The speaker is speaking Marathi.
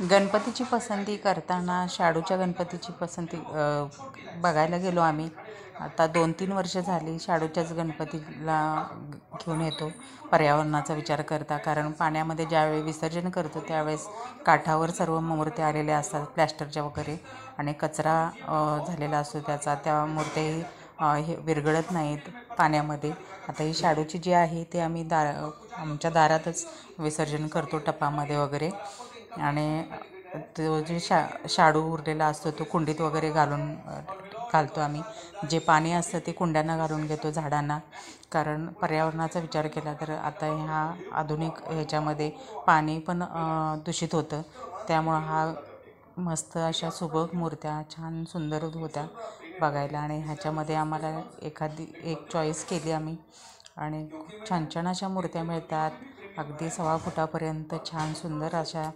गणपतीची पसंती करताना शाडूच्या गणपतीची पसंती बघायला गेलो आम्ही. आता 2-3 वर्ष झाली शाडूच्याच गणपतीला घेऊन येतो पर्यावरणाचा विचार करता. कारण पाण्यामध्ये ज्यावेळी विसर्जन करतो त्यावेळेस काठावर सर्व मूर्त्या आलेल्या असतात प्लॅस्टरच्या वगैरे, आणि कचरा झालेला असतो त्याचा. त्या मूर्त्याही हे विरघळत नाहीत पाण्यामध्ये. आता ही शाडूची जी आहे ते आम्ही आमच्या दारातच विसर्जन करतो टपामध्ये वगैरे. आणि तो जे शाडू उरलेला असतो तो कुंडीत वगैरे घालतो आम्ही. जे पाणी असतं ते कुंड्यांना घालून घेतो झाडांना. कारण पर्यावरणाचा विचार केला तर आता ह्या आधुनिक ह्याच्यामध्ये पाणी पण दूषित होतं. त्यामुळं हा मस्त अशा सुबक मूर्त्या छान सुंदर होत्या बघायला. आणि ह्याच्यामध्ये आम्हाला एखादी एक चॉईस केली आम्ही, आणि खूप छान छान अशा मूर्त्या मिळतात. अगदी 1.25 फुटापर्यंत छान सुंदर अशा